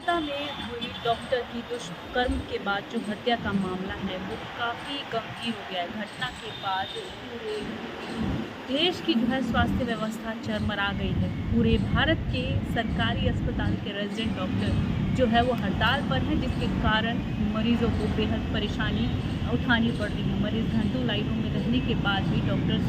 कोलकाता में हुई डॉक्टर की दुष्कर्म के बाद जो हत्या का मामला है वो काफ़ी गंभीर हो गया है। घटना के बाद पूरे देश की जो है स्वास्थ्य व्यवस्था चरमरा गई है। पूरे भारत के सरकारी अस्पताल के रेजिडेंट डॉक्टर जो है वो हड़ताल पर हैं, जिसके कारण मरीजों को बेहद परेशानी उठानी पड़ रही है। मरीज घंटों लाइनों में रहने के बाद भी डॉक्टर्स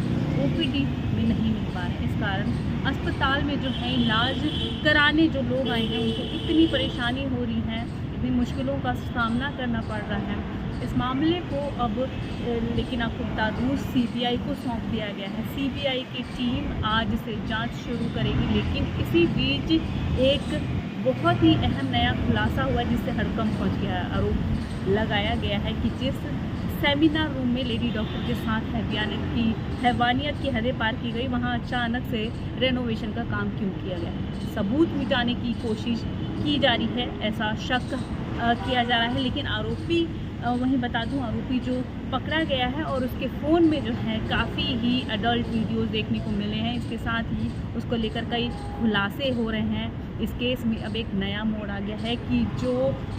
ओपीडी में नहीं मिल पा रहे हैं। इस कारण अस्पताल में जो है इलाज कराने जो लोग आए हैं उनको इतनी परेशानी हो रही है, इतनी मुश्किलों का सामना करना पड़ रहा है। इस मामले को अब लेकिन आपको बता दूँ सीबीआई को सौंप दिया गया है। सीबीआई की टीम आज से जांच शुरू करेगी, लेकिन इसी बीच एक बहुत ही अहम नया खुलासा हुआ जिससे हड़कंप मच गया है। आरोप लगाया गया है कि जिस सेमिनार रूम में लेडी डॉक्टर के साथ हैवानियत की हदें पार की गई, वहां अचानक से रेनोवेशन का काम क्यों किया गया। सबूत मिटाने की कोशिश की जा रही है, ऐसा शक किया जा रहा है। लेकिन आरोपी वहीं बता दूं, आरोपी जो पकड़ा गया है और उसके फ़ोन में जो है काफ़ी ही अडल्ट वीडियोस देखने को मिले हैं। इसके साथ ही उसको लेकर कई खुलासे हो रहे हैं। इस केस में अब एक नया मोड़ आ गया है कि जो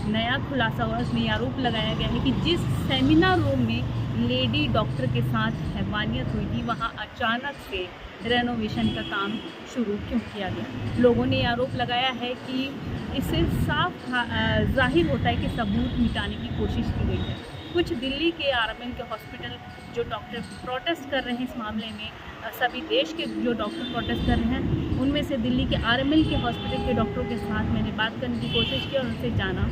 नया खुलासा हुआ उसमें आरोप लगाया गया है कि जिस सेमिनार रूम में लेडी डॉक्टर के साथ हैवानियत हुई थी वहाँ अचानक से रेनोवेशन का काम शुरू क्यों किया गया। लोगों ने आरोप लगाया है कि इससे साफ जाहिर होता है कि सबूत मिटाने की कोशिश की गई है। कुछ दिल्ली के आरएमएल के हॉस्पिटल जो डॉक्टर प्रोटेस्ट कर रहे हैं इस मामले में, सभी देश के जो डॉक्टर प्रोटेस्ट कर रहे हैं, उनमें से दिल्ली के आरएमएल के हॉस्पिटल के डॉक्टरों के साथ मैंने बात करने की कोशिश की और उनसे जाना।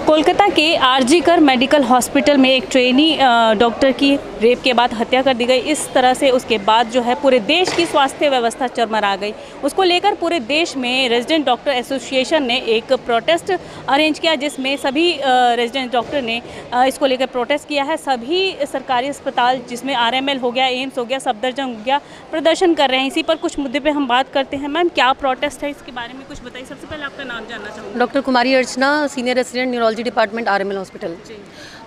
कोलकाता के आरजीकर मेडिकल हॉस्पिटल में एक ट्रेनी डॉक्टर की रेप के बाद हत्या कर दी गई। इस तरह से उसके बाद जो है पूरे देश की स्वास्थ्य व्यवस्था चरमरा गई। उसको लेकर पूरे देश में रेजिडेंट डॉक्टर एसोसिएशन ने एक प्रोटेस्ट अरेंज किया, जिसमें सभी रेजिडेंट डॉक्टर ने इसको लेकर प्रोटेस्ट किया है। सभी सरकारी अस्पताल जिसमें आरएमएल हो गया, एम्स हो गया, सफदरजंग हो गया, प्रदर्शन कर रहे हैं। इसी पर कुछ मुद्दे पर हम बात करते हैं। मैम, क्या प्रोटेस्ट है, इसके बारे में कुछ बताइए। सबसे पहले आपका नाम जानना चाहूँगा। Doctor Kumari Archana, senior resident neurology department RML hospital.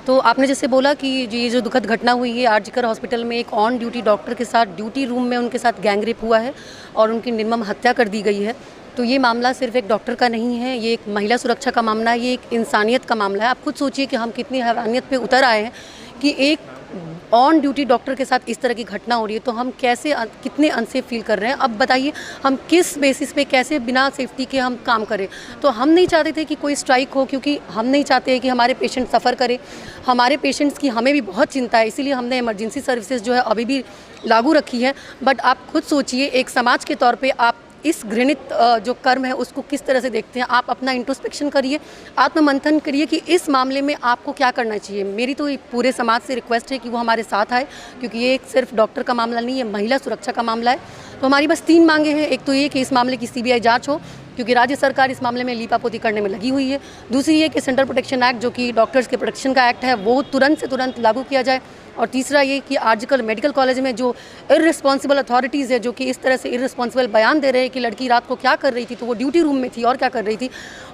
तो आपने जैसे बोला कि ये जो दुखद घटना हुई है आरजीकर हॉस्पिटल में, एक ऑन ड्यूटी डॉक्टर के साथ ड्यूटी रूम में उनके साथ गैंग रेप हुआ है और उनकी निर्मम हत्या कर दी गई है। तो ये मामला सिर्फ एक डॉक्टर का नहीं है, ये एक महिला सुरक्षा का मामला है, ये एक इंसानियत का मामला है। आप खुद सोचिए कि हम कितनी हैवानियत पे उतर आए हैं कि एक ऑन ड्यूटी डॉक्टर के साथ इस तरह की घटना हो रही है, तो हम कैसे कितने अनसेफ फील कर रहे हैं। अब बताइए हम किस बेसिस पे कैसे बिना सेफ्टी के हम काम करें। तो हम नहीं चाहते थे कि कोई स्ट्राइक हो, क्योंकि हम नहीं चाहते कि हमारे पेशेंट सफ़र करें। हमारे पेशेंट्स की हमें भी बहुत चिंता है, इसीलिए हमने इमरजेंसी सर्विसेज जो है अभी भी लागू रखी है। बट आप खुद सोचिए, एक समाज के तौर पर आप इस घृणित जो कर्म है उसको किस तरह से देखते हैं। आप अपना इंट्रोस्पेक्शन करिए, आत्ममंथन करिए कि इस मामले में आपको क्या करना चाहिए। मेरी तो पूरे समाज से रिक्वेस्ट है कि वो हमारे साथ आए, क्योंकि ये एक सिर्फ डॉक्टर का मामला नहीं है, महिला सुरक्षा का मामला है। तो हमारी बस 3 मांगे हैं। एक तो ये कि इस मामले की सीबीआई जांच हो, क्योंकि राज्य सरकार इस मामले में लीपापोती करने में लगी हुई है। दूसरी ये कि सेंट्रल प्रोटेक्शन एक्ट, जो कि डॉक्टर्स के प्रोटेक्शन का एक्ट है, वो तुरंत से तुरंत लागू किया जाए। और तीसरा ये कि आजकल मेडिकल कॉलेज में जो इररिस्पॉन्सिबल अथॉरिटीज़ है, जो कि इस तरह से इररिस्पॉन्सिबल बयान दे रहे हैं कि लड़की रात को क्या कर रही थी, तो वो ड्यूटी रूम में थी और क्या कर रही थी,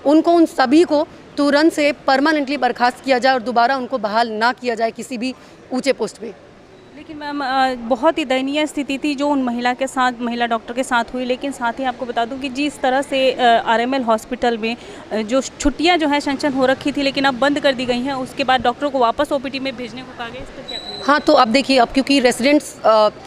उन सभी को तुरंत से परमानेंटली बर्खास्त किया जाए और दोबारा उनको बहाल ना किया जाए किसी भी ऊँचे पोस्ट पे। लेकिन मैम, बहुत ही दयनीय स्थिति थी जो उन महिला डॉक्टर के साथ हुई। लेकिन साथ ही आपको बता दूं कि जिस तरह से आरएमएल हॉस्पिटल में जो छुट्टियां जो है सैंक्शन हो रखी थी, लेकिन अब बंद कर दी गई हैं। उसके बाद डॉक्टरों को वापस ओपीडी में भेजने को कहा गया। इस पर क्या कहें? हाँ, तो अब देखिए, अब क्योंकि रेसिडेंट्स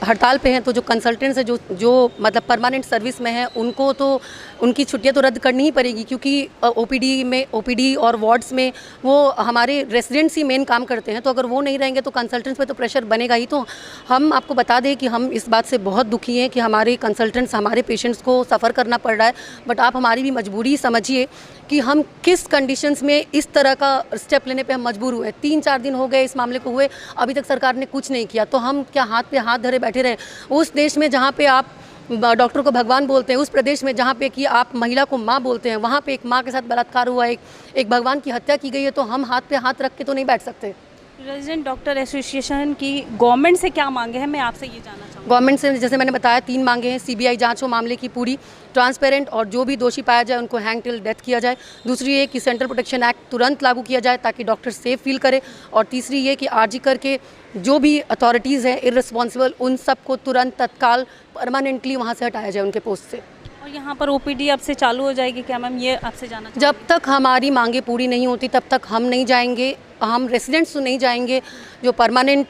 हड़ताल पे हैं, तो जो कंसल्टेंट्स हैं, जो मतलब परमानेंट सर्विस में हैं, उनको तो उनकी छुट्टियां तो रद्द करनी ही पड़ेगी, क्योंकि ओपीडी और वार्ड्स में वो हमारे रेसिडेंट्स ही मेन काम करते हैं। तो अगर वो नहीं रहेंगे तो कंसल्टेंट्स पे तो प्रेशर बनेगा ही। तो हम आपको बता दें कि हम इस बात से बहुत दुखी हैं कि हमारे कंसल्टेंट्स हमारे पेशेंट्स को सफ़र करना पड़ रहा है, बट आप हमारी भी मजबूरी समझिए कि हम किस कंडीशंस में इस तरह का स्टेप लेने पे हम मजबूर हुए। 3-4 दिन हो गए इस मामले को हुए, अभी तक सरकार ने कुछ नहीं किया। तो हम क्या हाथ पे हाथ धरे बैठे रहे? उस देश में जहाँ पे आप डॉक्टर को भगवान बोलते हैं, उस प्रदेश में जहाँ पे कि आप महिला को माँ बोलते हैं, वहाँ पे एक माँ के साथ बलात्कार हुआ, एक भगवान की हत्या की गई है, तो हम हाथ पे हाथ रख के तो नहीं बैठ सकते। रेजिडेंट डॉक्टर एसोसिएशन की गवर्नमेंट से क्या मांगे हैं, मैं आपसे ये जानना चाहूँगी। गवर्नमेंट से जैसे मैंने बताया 3 मांगे हैं। सीबीआई जांच हो मामले की पूरी, ट्रांसपेरेंट, और जो भी दोषी पाया जाए उनको हैंग टिल डेथ किया जाए। दूसरी ये कि सेंट्रल प्रोटेक्शन एक्ट तुरंत लागू किया जाए ताकि डॉक्टर सेफ फील करे। और तीसरी ये कि आरजी करके जो भी अथॉरिटीज़ हैं इररिस्पॉन्सिबल, उन सबको तुरंत तत्काल परमानेंटली वहाँ से हटाया जाए उनके पोस्ट से। और यहाँ पर ओपीडी अब से चालू हो जाएगी क्या मैम, ये आपसे जानना चाहूँगी। जब तक हमारी मांगे पूरी नहीं होती तब तक हम नहीं जाएंगे, हम रेसिडेंट्स तो नहीं जाएंगे। जो परमानेंट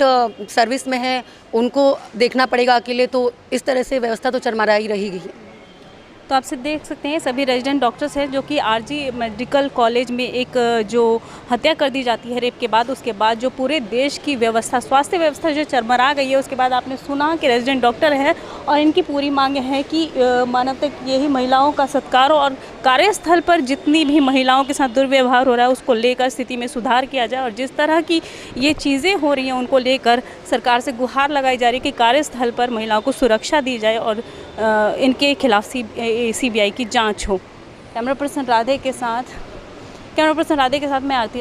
सर्विस में है उनको देखना पड़ेगा अकेले, तो इस तरह से व्यवस्था तो चरमराई रहेगी। तो आपसे देख सकते हैं सभी रेजिडेंट डॉक्टर्स हैं जो कि आरजी मेडिकल कॉलेज में एक जो हत्या कर दी जाती है रेप के बाद, उसके बाद जो पूरे देश की व्यवस्था, स्वास्थ्य व्यवस्था जो चरमरा गई है, उसके बाद आपने सुना कि रेजिडेंट डॉक्टर हैं और इनकी पूरी मांग है कि मानवता यही महिलाओं का सत्कार और कार्यस्थल पर जितनी भी महिलाओं के साथ दुर्व्यवहार हो रहा है उसको लेकर स्थिति में सुधार किया जाए। और जिस तरह की ये चीज़ें हो रही हैं उनको लेकर सरकार से गुहार लगाई जा रही है कि कार्यस्थल पर महिलाओं को सुरक्षा दी जाए और इनके खिलाफ सीबीआई की जांच हो। कैमरा पर्सन राधे के साथ मैं आरती।